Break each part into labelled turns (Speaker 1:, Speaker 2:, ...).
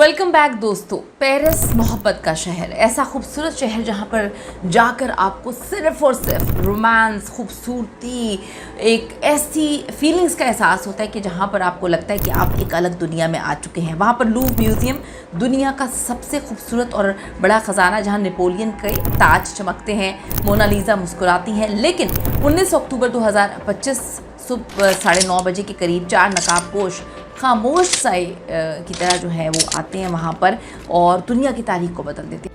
Speaker 1: Welcome back दोस्तों। Paris मोहब्बत का शहर, ऐसा खूबसूरत शहर जहाँ पर जाकर आपको सिर्फ और सिर्फ रोमांस, खूबसूरती, एक ऐसी फीलिंग्स का एहसास होता है कि जहाँ पर आपको लगता है कि आप एक अलग दुनिया में आ चुके हैं। वहाँ पर लूव्र म्यूज़ियम दुनिया का सबसे खूबसूरत और बड़ा ख़जाना, जहाँ नेपोलियन के ताज चमकते हैं, मोनालिसा मुस्कुराती हैं। लेकिन 19 अक्टूबर 2025 सुबह 9:30 बजे के करीब 4 नकाबपोश खामोश साए की तरह जो है वो आते हैं वहाँ पर और दुनिया की तारीख को बदल देते हैं।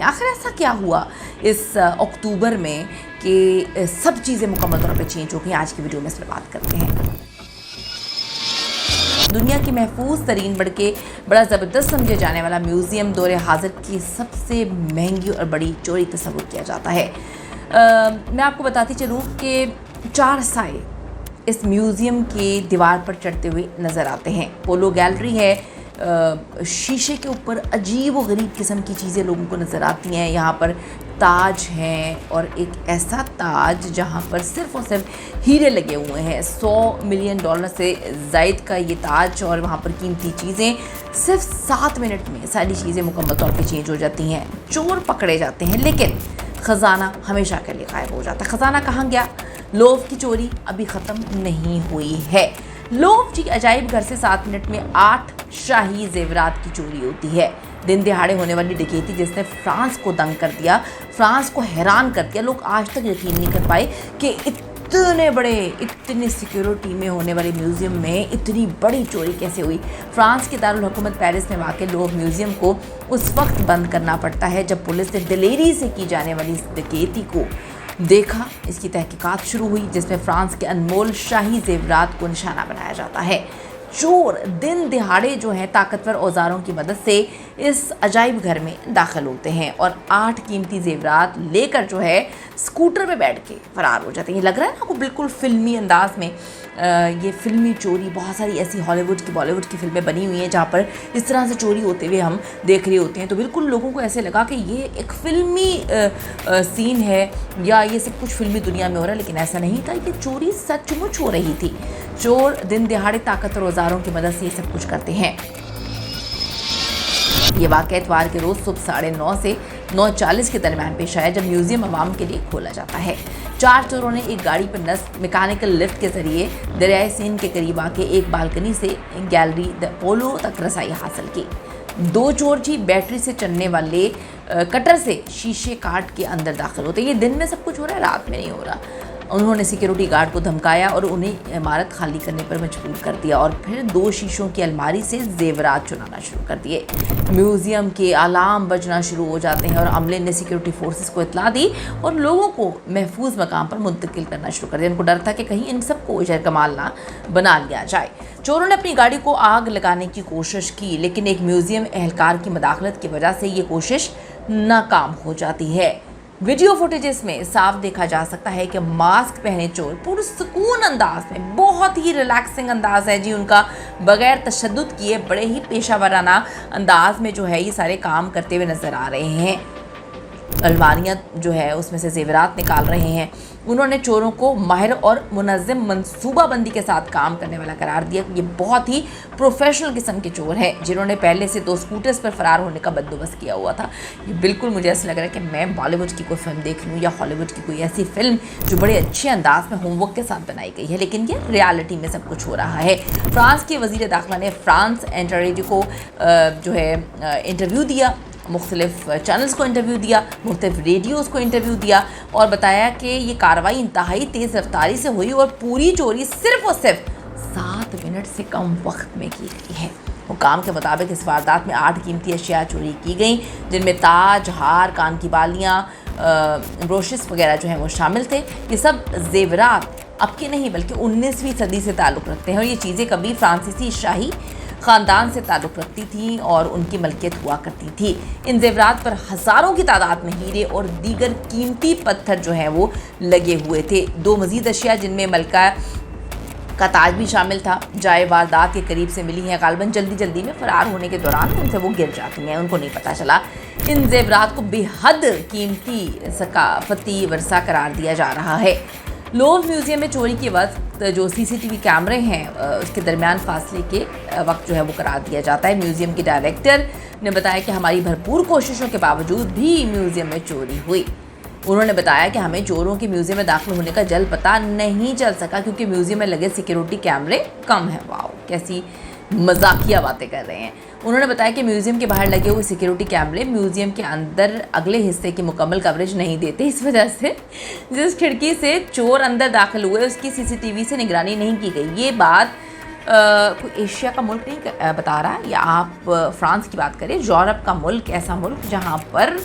Speaker 1: आखिर ऐसा क्या हुआ इस अक्टूबर में कि सब चीज़ें मुकम्मल तौर पे चेंज हो गई? आज की वीडियो में इस पर बात करते हैं। दुनिया की महफूज तरीन बड़ा ज़बरदस्त समझे जाने वाला म्यूज़ियम दौरे हाजिर की सबसे महंगी और बड़ी चोरी तस्वुर किया जाता है। मैं आपको बताती चलूँ कि 4 साए इस म्यूज़ियम के दीवार पर चढ़ते हुए नज़र आते हैं। पोलो गैलरी है, शीशे के ऊपर अजीब व गरीब किस्म की चीज़ें लोगों को नज़र आती हैं। यहाँ पर ताज हैं और एक ऐसा ताज जहाँ पर सिर्फ़ और सिर्फ हीरे लगे हुए हैं। $100 मिलियन से ज़ायद का ये ताज, और वहाँ पर कीमती चीज़ें सिर्फ 7 मिनट में सारी चीज़ें मुकम्मल तौर पे चेंज हो जाती हैं। चोर पकड़े जाते हैं लेकिन ख़जाना हमेशा के लिए गायब हो जाता है। ख़जाना कहाँ गया? लोव्र की चोरी अभी ख़त्म नहीं हुई है। लोव्र की अजायब घर से 7 मिनट में 8 शाही जेवरात की चोरी होती है। दिन दिहाड़े होने वाली डकैती जिसने फ्रांस को दंग कर दिया, फ्रांस को हैरान कर दिया। लोग आज तक यकीन नहीं कर पाए कि इतनी सिक्योरिटी में होने वाले म्यूज़ियम में इतनी बड़ी चोरी कैसे हुई। फ्रांस के दारुल हुकूमत पेरिस में वाक़ लोव्र म्यूज़ियम को उस वक्त बंद करना पड़ता है जब पुलिस ने दिलेरी से की जाने वाली इस डकैती को देखा। इसकी तहकीकात शुरू हुई जिसमें फ्रांस के अनमोल शाही जेवरात को निशाना बनाया जाता है। चोर दिन दिहाड़े जो है ताकतवर औजारों की मदद से इस अजायब घर में दाखिल होते हैं और 8 कीमती जेवरात लेकर जो है स्कूटर पे बैठ के फरार हो जाते हैं। ये लग रहा है ना आपको बिल्कुल फिल्मी अंदाज में। ये फिल्मी चोरी, बहुत सारी ऐसी हॉलीवुड की, बॉलीवुड की फिल्में बनी हुई हैं जहाँ पर इस तरह से चोरी होते हुए हम देख रहे होते हैं। तो बिल्कुल लोगों को ऐसे लगा कि ये एक फिल्मी सीन है या ये सब कुछ फिल्मी दुनिया में हो रहा है, लेकिन ऐसा नहीं था। ये चोरी सचमुच हो रही थी। चोर दिन दिहाड़े ताकतवर औजारों की मदद से ये सब कुछ करते हैं। ये वाक़या इतवार के रोज़ सुबह 9:30 से 9:40 के दरमियान पेश आया जब म्यूज़ियम आवाम के लिए खोला जाता है। 4 चोरों ने एक गाड़ी पर नस्ब मैकेनिकल लिफ्ट के ज़रिए दरियाए सीन के करीब आके एक बालकनी से गैलरी द पोलो तक रसाई हासिल की। 2 चोर जी बैटरी से चलने वाले कटर से शीशे काट के अंदर दाखिल होते। ये दिन में सब कुछ हो रहा है, रात में नहीं हो रहा। उन्होंने सिक्योरिटी गार्ड को धमकाया और उन्हें इमारत खाली करने पर मजबूर कर दिया और फिर 2 शीशों की अलमारी से जेवरात चुराना शुरू कर दिए। म्यूज़ियम के अलार्म बजना शुरू हो जाते हैं और अमले ने सिक्योरिटी फोर्सेस को इत्तला दी और लोगों को महफूज मकाम पर मुंतकिल करना शुरू कर दिया। उनको डर था कि कहीं इन सबको जहर कमाल ना बना लिया जाए। चोरों ने अपनी गाड़ी को आग लगाने की कोशिश की, लेकिन एक म्यूज़ियम एहलकार की मदाखलत की वजह से ये कोशिश नाकाम हो जाती है। वीडियो फुटेजेस में साफ देखा जा सकता है कि मास्क पहने चोर पुरसुकून अंदाज में, बहुत ही रिलैक्सिंग अंदाज है जी उनका, बगैर तशद्दुद किए बड़े ही पेशा वराना अंदाज में जो है ये सारे काम करते हुए नज़र आ रहे हैं। अलमारियाँ जो है उसमें से जेवरात निकाल रहे हैं। उन्होंने चोरों को माहिर और मुनज़्ज़म मनसूबाबंदी के साथ काम करने वाला करार दिया। ये बहुत ही प्रोफेशनल किस्म के चोर हैं जिन्होंने पहले से 2 स्कूटर्स पर फरार होने का बंदोबस्त किया हुआ था। ये बिल्कुल मुझे ऐसा लग रहा है कि मैं बॉलीवुड की कोई फिल्म देख लूँ या हॉलीवुड की कोई ऐसी फिल्म जो बड़े अच्छे अंदाज में होमवर्क के साथ बनाई गई है, लेकिन ये रियलिटी में सब कुछ हो रहा है। फ्रांस के वज़ीर दाखिला ने फ्रांस इंटररेडियो को जो है इंटरव्यू दिया, मुख्तलिफ चैनल्स को इंटरव्यू दिया, मुख्तलिफ रेडियोज़ को इंटरव्यू दिया और बताया कि ये कार्रवाई इंतहाई तेज़ रफ्तारी से हुई और पूरी चोरी सिर्फ और सिर्फ 7 मिनट से कम वक्त में की गई है। हुकाम के मुताबिक इस वारदात में 8 कीमती अशिया चोरी की गई, जिनमें ताज, हार, कान की बालियाँ, ब्रोशेस वगैरह जो हैं वो शामिल थे। ये सब जेवरात अब के नहीं बल्कि 19वीं सदी से ताल्लुक़ रखते हैं और ये चीज़ें कभी फ्रांसीसी शाही ख़ानदान से ताल्लुक़ रखती थी और उनकी मलकियत हुआ करती थी। इन जेवरात पर हज़ारों की तादाद में हीरे और दीगर कीमती पत्थर जो हैं वो लगे हुए थे। 2 मज़ीद अशिया जिनमें मलका का ताज भी शामिल था, जाए वारदात के करीब से मिली हैं। गालबन जल्दी में फ़रार होने के दौरान उनसे वो गिर जाती हैं, उनको नहीं पता चला। इन जेवरात को बेहद कीमती सकाफ़ती वर्सा करार दिया जा रहा है। लोव्र म्यूजियम में चोरी के वक्त जो सीसीटीवी कैमरे हैं उसके दरमियान फासले के वक्त जो है वो करार दिया जाता है। म्यूजियम के डायरेक्टर ने बताया कि हमारी भरपूर कोशिशों के बावजूद भी म्यूजियम में चोरी हुई। उन्होंने बताया कि हमें चोरों के म्यूजियम में दाखिल होने का जल्द पता नहीं चल सका क्योंकि म्यूजियम में लगे सिक्योरिटी कैमरे कम हैं। वाओ, कैसी मजाकिया बातें कर रहे हैं। उन्होंने बताया कि म्यूजियम के बाहर लगे हुए सिक्योरिटी कैमरे म्यूजियम के अंदर अगले हिस्से की मुकम्मल कवरेज नहीं देते। इस वजह से जिस खिड़की से चोर अंदर दाखिल हुए उसकी सीसीटीवी से निगरानी नहीं की गई। ये बात कोई एशिया का मुल्क नहीं बता रहा, या आप फ्रांस की बात करें, यूरोप का मुल्क, ऐसा मुल्क जहाँ पर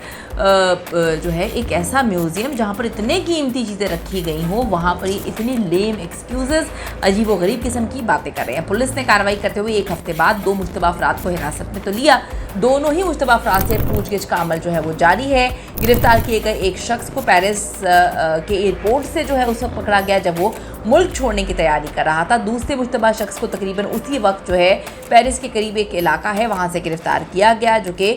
Speaker 1: जो है एक ऐसा म्यूज़ियम जहाँ पर इतने कीमती चीज़ें रखी गई हों, वहाँ पर ये इतनी लेम एक्सक्यूज़ेस, अजीब व गरीब किस्म की बातें कर रहे हैं। पुलिस ने कार्रवाई करते हुए एक हफ्ते बाद 2 मुश्तबा अफराद को हिरासत में तो लिया। दोनों ही मुश्तबा अफराद से पूछगिछ का अमल जो है वो जारी है। गिरफ्तार किए गए एक शख्स को पेरिस के एयरपोर्ट से जो है उस वक्त पकड़ा गया जब वो मुल्क छोड़ने की तैयारी कर रहा था। दूसरे मुश्तबा शख्स को तकरीबन उसी वक्त जो है पेरिस के करीब एक इलाका है वहाँ से गिरफ्तार किया गया जो कि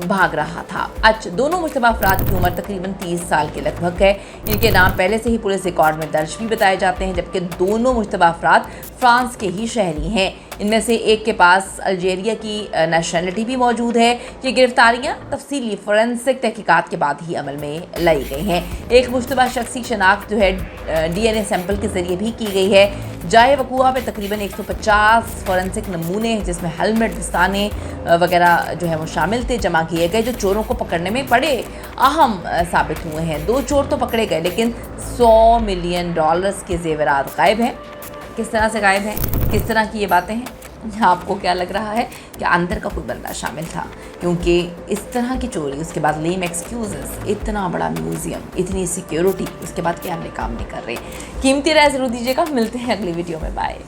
Speaker 1: भाग रहा था। दोनों मुश्तबा अफराद की उम्र तकरीबन 30 साल के लगभग है। इनके नाम पहले से ही पुलिस रिकॉर्ड में दर्ज भी बताए जाते हैं, जबकि दोनों मुश्तबा अफराद फ्रांस के ही शहरी हैं। इनमें से एक के पास अल्जीरिया की नेशनलिटी भी मौजूद है। ये गिरफ्तारियां तफसीली फोरेंसिक तहकीकात के बाद ही अमल में लाई गई हैं। एक मुश्तबा शख्स की शनाख्त जो है DNA सैंपल के जरिए भी की गई है। जाए वकूआ पे तकरीबन 150 फोरेंसिक नमूने जिसमें हेलमेट, दस्ताने वगैरह जो है वो शामिल थे जमा किए गए, जो चोरों को पकड़ने में बड़े अहम साबित हुए हैं। 2 चोर तो पकड़े गए लेकिन $100 मिलियन के जेवरात गायब हैं। किस तरह से गायब हैं, किस तरह की ये बातें हैं? आपको क्या लग रहा है कि अंदर का कोई बंदा शामिल था? क्योंकि इस तरह की चोरी, उसके बाद लेम एक्सक्यूजेस, इतना बड़ा म्यूजियम, इतनी सिक्योरिटी, उसके बाद कैमरे काम नहीं कर रहे। कीमती राय ज़रूर दीजिएगा। मिलते हैं अगली वीडियो में। बाय।